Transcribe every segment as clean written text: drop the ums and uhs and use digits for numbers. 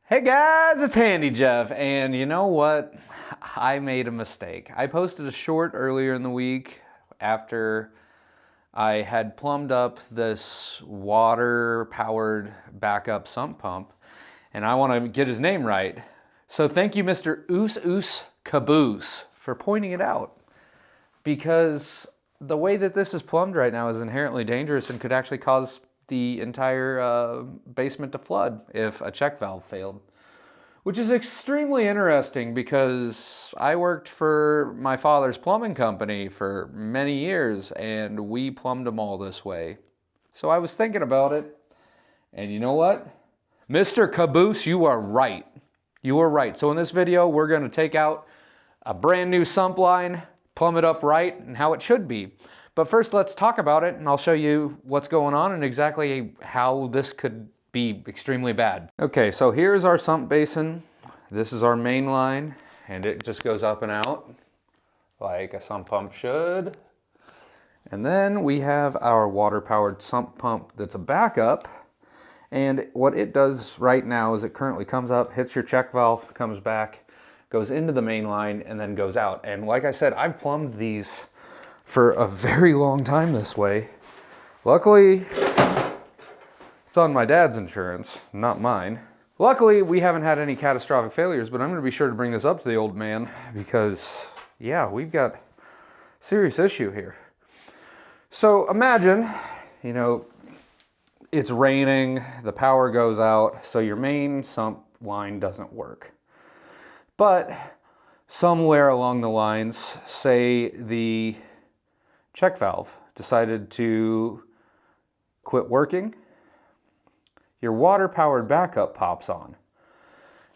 Hey guys, it's Handy Jeff, and you know what? I made a mistake. I posted a short earlier in the week after I had plumbed up this water-powered backup sump pump, and I want to get his name right. So thank you, Mr. Oos Caboose, for pointing it out, because the way that this is plumbed right now is inherently dangerous and could actually cause the entire basement to flood if a check valve failed. Which is extremely interesting because I worked for my father's plumbing company for many years and we plumbed them all this way. So I was thinking about it, and you know what? Mr. Caboose, you are right. You are right. So in this video, we're going to take out a brand new sump line, plumb it up right, and how it should be. But first, let's talk about it, and I'll show you what's going on and exactly how this could be extremely bad. Okay, so here's our sump basin. This is our main line, and it just goes up and out like a sump pump should. And then we have our water-powered sump pump that's a backup. And what it does right now is it currently comes up, hits your check valve, comes back, goes into the main line, and then goes out. And like I said, I've plumbed these for a very long time this way. Luckily, it's on my dad's insurance, not mine. Luckily, we haven't had any catastrophic failures, but I'm going to be sure to bring this up to the old man because, yeah, we've got a serious issue here. So imagine, you know, it's raining, the power goes out, so your main sump line doesn't work. But somewhere along the lines, say the check valve decided to quit working, your water-powered backup pops on.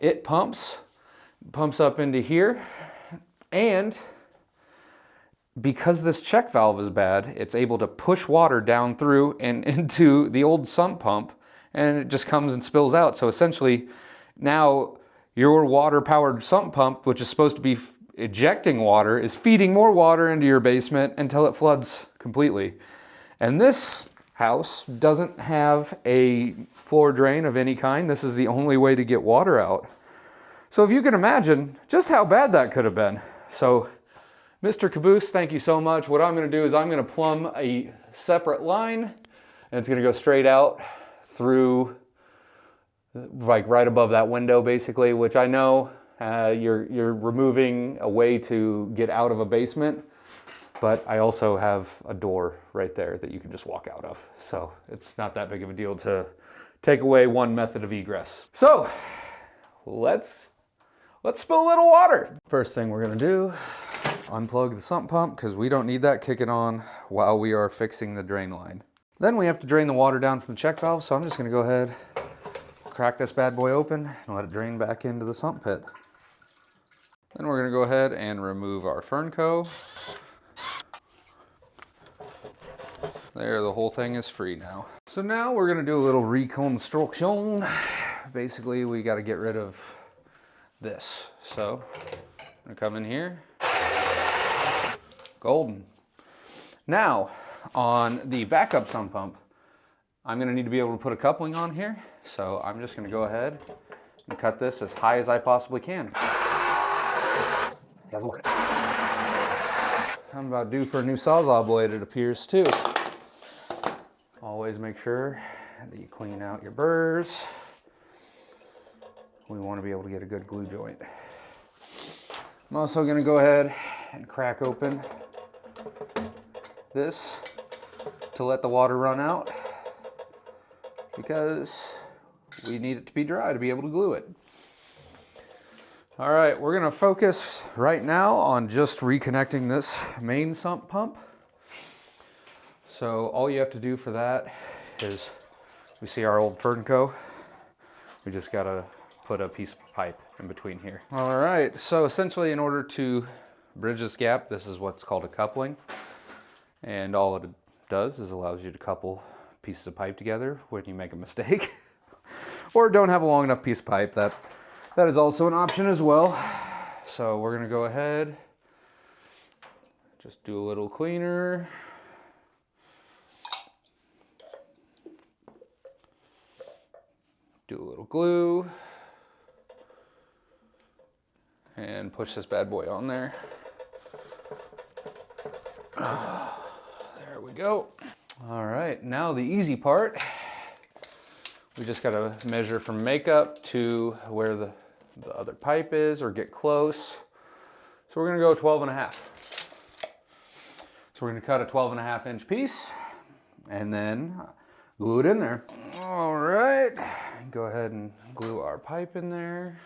It pumps up into here, and because this check valve is bad, it's able to push water down through and into the old sump pump, and it just comes and spills out. So essentially, now your water-powered sump pump, which is supposed to be ejecting water, is feeding more water into your basement until it floods completely. And this house doesn't have a floor drain of any kind. This is the only way to get water out. So if you can imagine just how bad that could have been. So Mr. Caboose, thank you so much. What I'm going to do is I'm going to plumb a separate line, and it's going to go straight out through, like right above that window basically, which I know you're removing a way to get out of a basement, but I also have a door right there that you can just walk out of. So it's not that big of a deal to take away one method of egress. So let's spill a little water. First thing we're gonna do, unplug the sump pump because we don't need that kicking on while we are fixing the drain line. Then we have to drain the water down from the check valve, so I'm just gonna go ahead, crack this bad boy open and let it drain back into the sump pit. Then we're gonna go ahead and remove our Fernco. There, the whole thing is free now. So now we're gonna do a little reconstruction. Basically, we gotta get rid of this. So, I'm gonna come in here. Golden. Now, on the backup sump pump, I'm gonna need to be able to put a coupling on here. So I'm just gonna go ahead and cut this as high as I possibly can. I'm about due for a new Sawzall blade, it appears, too. Always make sure that you clean out your burrs. We want to be able to get a good glue joint. I'm also going to go ahead and crack open this to let the water run out because we need it to be dry to be able to glue it. All right, we're going to focus right now on just reconnecting this main sump pump. So all you have to do for that is, we see our old Fernco. We just gotta put a piece of pipe in between here. All right, so essentially in order to bridge this gap, this is what's called a coupling. And all it does is allows you to couple pieces of pipe together when you make a mistake. Or don't have a long enough piece of pipe. That is also an option as well. So we're gonna go ahead, just do a little cleaner. Do a little glue. and push this bad boy on there. There we go. All right, now the easy part. We just gotta measure from makeup to where the other pipe is, or get close. So we're gonna go 12.5. So we're gonna cut a 12.5 inch piece and then glue it in there. All right, go ahead and glue our pipe in there.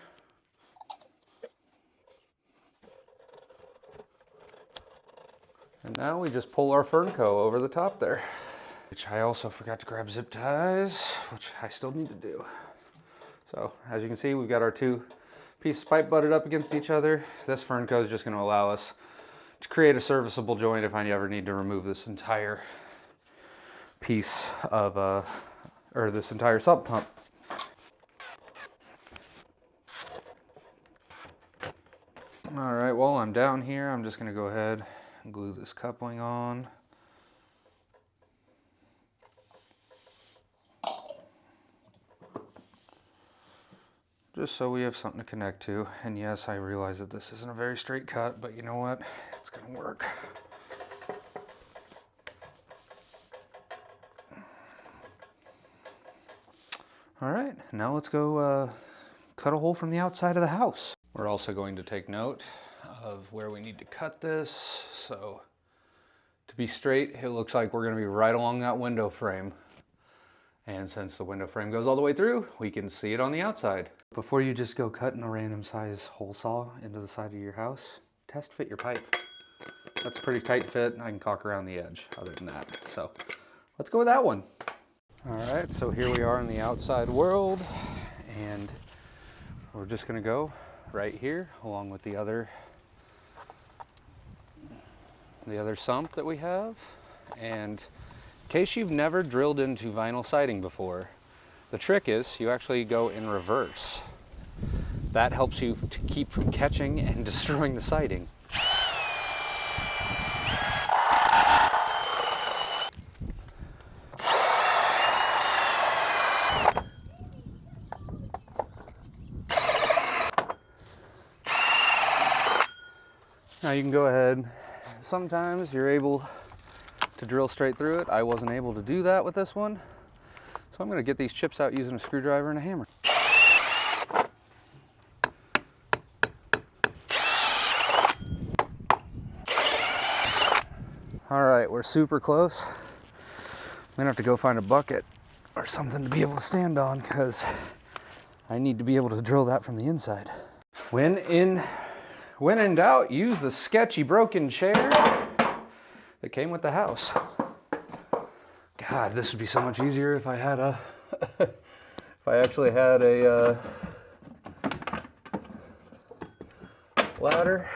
And now we just pull our Fernco over the top there. Which I also forgot to grab zip ties, which I still need to do. So as you can see, we've got our two pieces of pipe butted up against each other. This Fernco is just going to allow us to create a serviceable joint if I ever need to remove this entire piece of, or this entire sump pump. All right, while I'm down here, I'm just going to go ahead and glue this coupling on. Just so we have something to connect to. And yes, I realize that this isn't a very straight cut, but you know what? It's gonna work. All right, now let's go cut a hole from the outside of the house. We're also going to take note of where we need to cut this. So to be straight, it looks like we're gonna be right along that window frame. And since the window frame goes all the way through, we can see it on the outside. Before you just go cutting a random size hole saw into the side of your house, test fit your pipe. That's a pretty tight fit. I can caulk around the edge other than that. So let's go with that one. All right, so here we are in the outside world, and we're just gonna go right here along with the other sump that we have. And in case you've never drilled into vinyl siding before, the trick is you actually go in reverse. That helps you to keep from catching and destroying the siding. Now you can go ahead. Sometimes you're able to drill straight through it. I wasn't able to do that with this one. So I'm going to get these chips out using a screwdriver and a hammer. All right, we're super close. I'm going to have to go find a bucket or something to be able to stand on because I need to be able to drill that from the inside. When in doubt, use the sketchy broken chair that came with the house. God, this would be so much easier if I had a, if I actually had a ladder.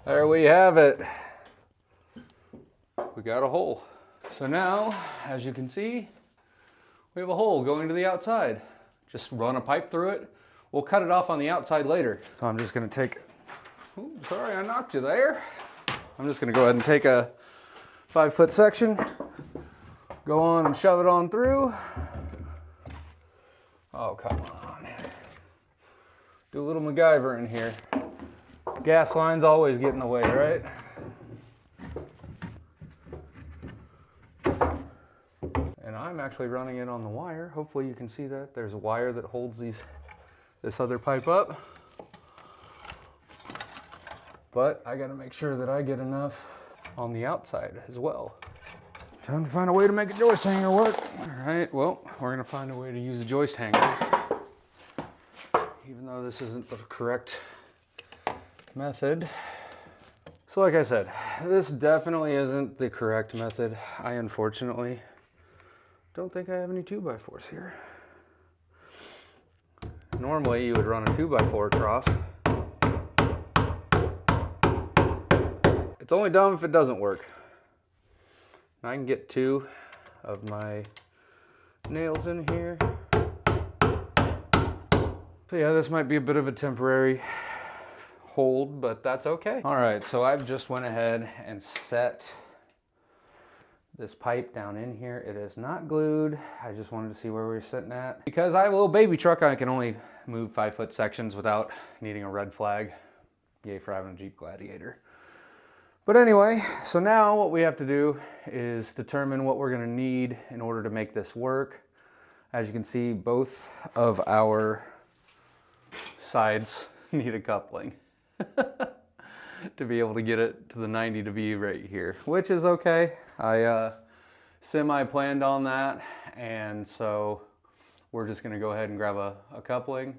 There we have it. We got a hole. So now, as you can see, we have a hole going to the outside. Just run a pipe through it. We'll cut it off on the outside later. So I'm just gonna take, ooh, sorry, I knocked you there. I'm just gonna go ahead and take a 5-foot section, go on and shove it on through. Oh, come on. Do a little MacGyver in here. Gas lines always get in the way, right? And I'm actually running it on the wire. Hopefully you can see that. There's a wire that holds this other pipe up. But I gotta make sure that I get enough on the outside as well. Time to find a way to make a joist hanger work. All right, well, we're gonna find a way to use a joist hanger. Even though this isn't the correct method. So like I said, this definitely isn't the correct method. I unfortunately don't think I have any 2x4s here. Normally you would run a 2x4 across. It's only dumb if it doesn't work. I can get 2 of my nails in here. So yeah, this might be a bit of a temporary hold, but that's okay. All right, so I've just went ahead and set this pipe down in here. It is not glued. I just wanted to see where we were sitting at. Because I have a little baby truck, I can only move 5-foot sections without needing a red flag. Yay for having a Jeep Gladiator. But anyway, so now what we have to do is determine what we're gonna need in order to make this work. As you can see, both of our sides need a coupling to be able to get it to the 90 to be right here, which is okay. I semi-planned on that, and so we're just gonna go ahead and grab a coupling,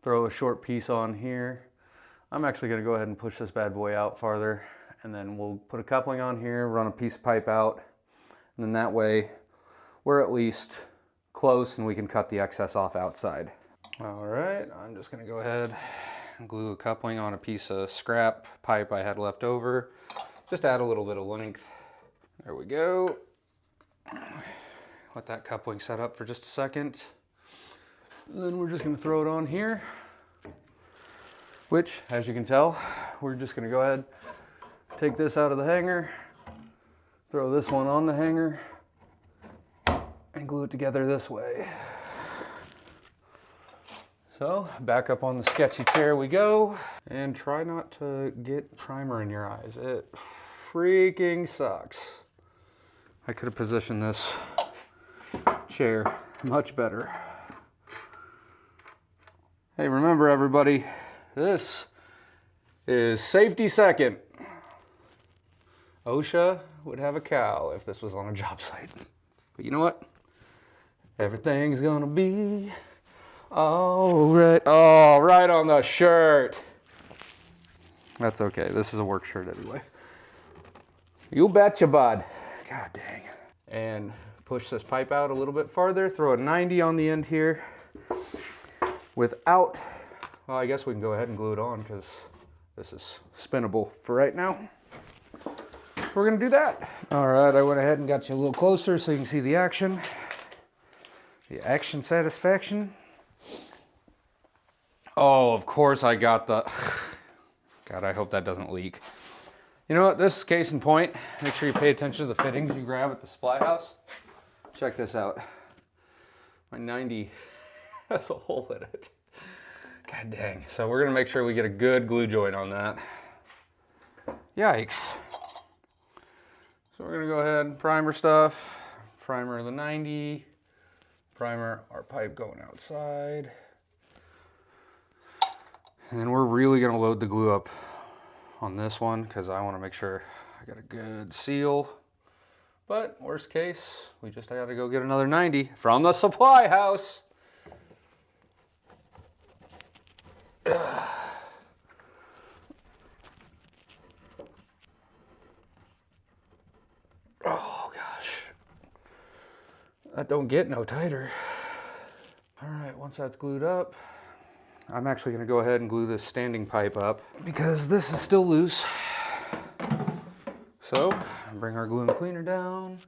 throw a short piece on here. I'm actually gonna go ahead and push this bad boy out farther, and then we'll put a coupling on here, run a piece of pipe out, and then that way we're at least close and we can cut the excess off outside. All right, I'm just gonna go ahead and glue a coupling on a piece of scrap pipe I had left over. Just add a little bit of length. There we go. Let that coupling set up for just a second. And then we're just gonna throw it on here, which, as you can tell, we're just gonna go ahead, take this out of the hanger, throw this one on the hanger, and glue it together this way. So back up on the sketchy chair we go, and try not to get primer in your eyes. It freaking sucks. I could have positioned this chair much better. Hey, remember everybody, this is safety second. OSHA would have a cow if this was on a job site. But you know what? Everything's gonna be all right. Oh, right on the shirt. That's okay. This is a work shirt anyway. You betcha, bud. God dang. And push this pipe out a little bit farther. Throw a 90 on the end here. Without, well, I guess we can go ahead and glue it on because this is spinnable for right now. We're gonna do that. All right, I went ahead and got you a little closer so you can see the action. The action satisfaction. Oh, of course I got the, God, I hope that doesn't leak. You know what, this is case in point. Make sure you pay attention to the fittings you grab at the supply house. Check this out. My 90 has a hole in it. God dang. So we're gonna make sure we get a good glue joint on that. Yikes. So we're gonna go ahead and primer stuff. Primer the 90. Primer our pipe going outside. And then we're really gonna load the glue up on this one because I wanna make sure I got a good seal. But worst case, we just gotta go get another 90 from the supply house. Oh gosh, that don't get no tighter. All right, once that's glued up, I'm actually gonna go ahead and glue this standing pipe up because this is still loose. So, bring our glue and cleaner down.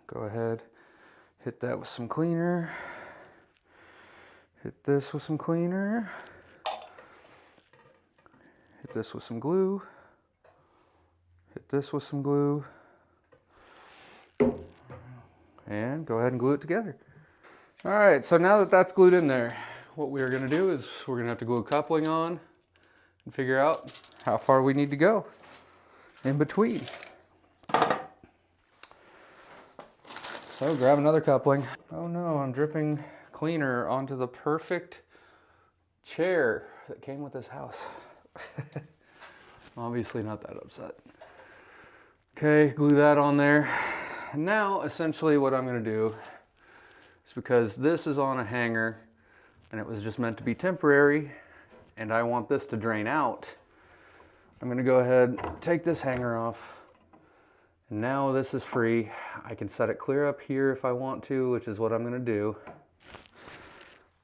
Go ahead, hit that with some cleaner. Hit this with some cleaner. Hit this with some glue. Hit this with some glue. And go ahead and glue it together. All right, so now that that's glued in there, what we're gonna do is we're gonna have to glue a coupling on and figure out how far we need to go in between. So grab another coupling. Oh no, I'm dripping cleaner onto the perfect chair that came with this house. Obviously not that upset. Okay, glue that on there. And now essentially what I'm gonna do is, because this is on a hanger and it was just meant to be temporary and I want this to drain out, I'm gonna go ahead, take this hanger off, and now this is free. I can set it clear up here if I want to, which is what I'm gonna do.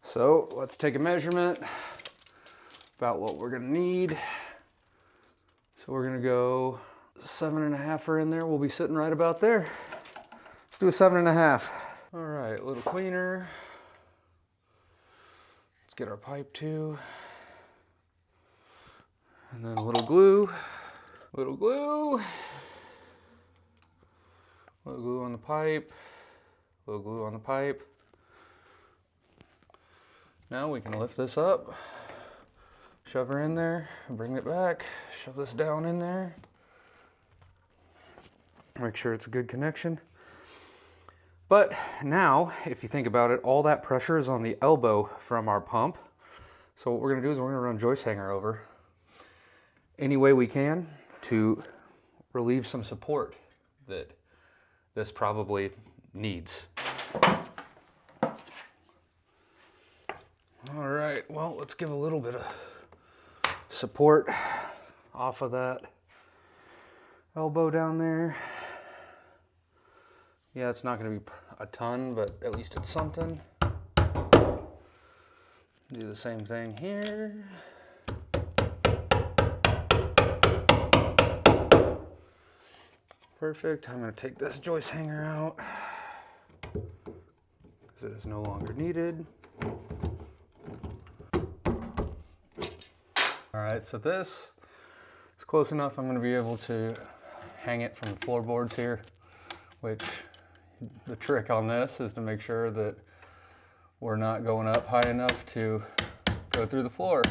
So let's take a measurement about what we're gonna need. So we're gonna go 7.5 in there. We'll be sitting right about there. Let's do a 7.5. All right, a little cleaner. Let's get our pipe too. And then a little glue. Little glue. Little glue on the pipe. Little glue on the pipe. Now we can lift this up, shove her in there, bring it back, shove this down in there. Make sure it's a good connection. But now, if you think about it, all that pressure is on the elbow from our pump. So what we're gonna do is we're gonna run joist hanger over any way we can to relieve some support that this probably needs. All right, well, let's give a little bit of support off of that elbow down there. Yeah, it's not gonna be a ton, but at least it's something. Do the same thing here. Perfect. I'm gonna take this joist hanger out because it is no longer needed. All right, so this is close enough. I'm gonna be able to hang it from the floorboards here, which the trick on this is to make sure that we're not going up high enough to go through the floor.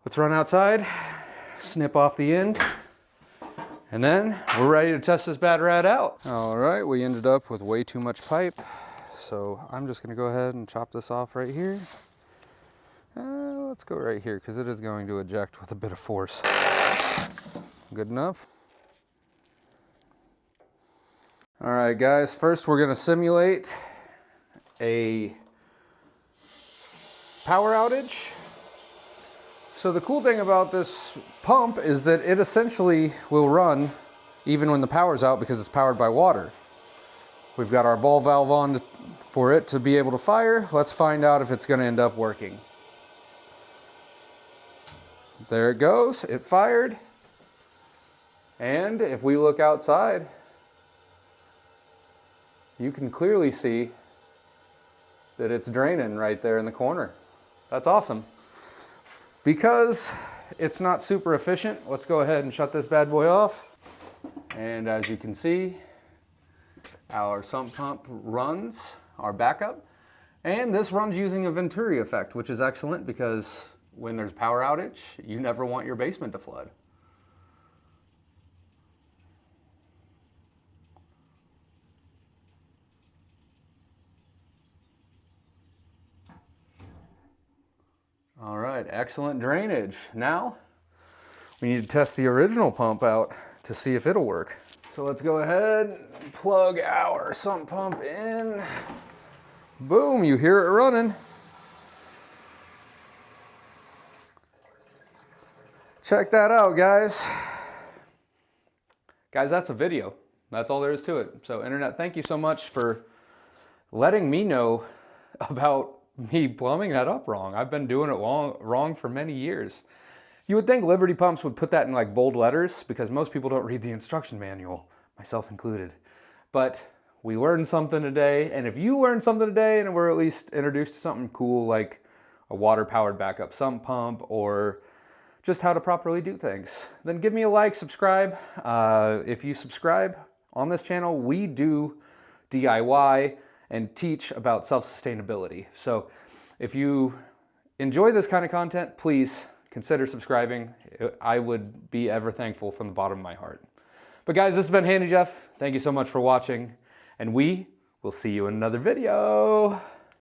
Let's run outside, snip off the end, and then we're ready to test this bad rat out. All right, we ended up with way too much pipe, so I'm just gonna go ahead and chop this off right here. Let's go right here because it is going to eject with a bit of force. Good enough. All right, guys, first we're gonna simulate a power outage. So the cool thing about this pump is that it essentially will run even when the power's out because it's powered by water. We've got our ball valve on for it to be able to fire. Let's find out if it's gonna end up working. There it goes, it fired. And if we look outside, you can clearly see that it's draining right there in the corner. That's awesome. Because it's not super efficient, let's go ahead and shut this bad boy off. And as you can see, our sump pump runs, our backup, and this runs using a Venturi effect, which is excellent because when there's power outage, you never want your basement to flood. All right, excellent drainage. Now, we need to test the original pump out to see if it'll work. So let's go ahead and plug our sump pump in. Boom, you hear it running. Check that out, guys. Guys, that's a video. That's all there is to it. So internet, thank you so much for letting me know about me plumbing that up wrong. I've been doing it wrong for many years. You would think Liberty Pumps would put that in like bold letters because most people don't read the instruction manual, myself included. But we learned something today, and if you learned something today and we're at least introduced to something cool like a water-powered backup sump pump or just how to properly do things, then give me a like, subscribe. If you subscribe on this channel, we do DIY and teach about self-sustainability. So if you enjoy this kind of content, please consider subscribing. I would be ever thankful from the bottom of my heart. But guys, this has been Handy Jeff. Thank you so much for watching, and we will see you in another video.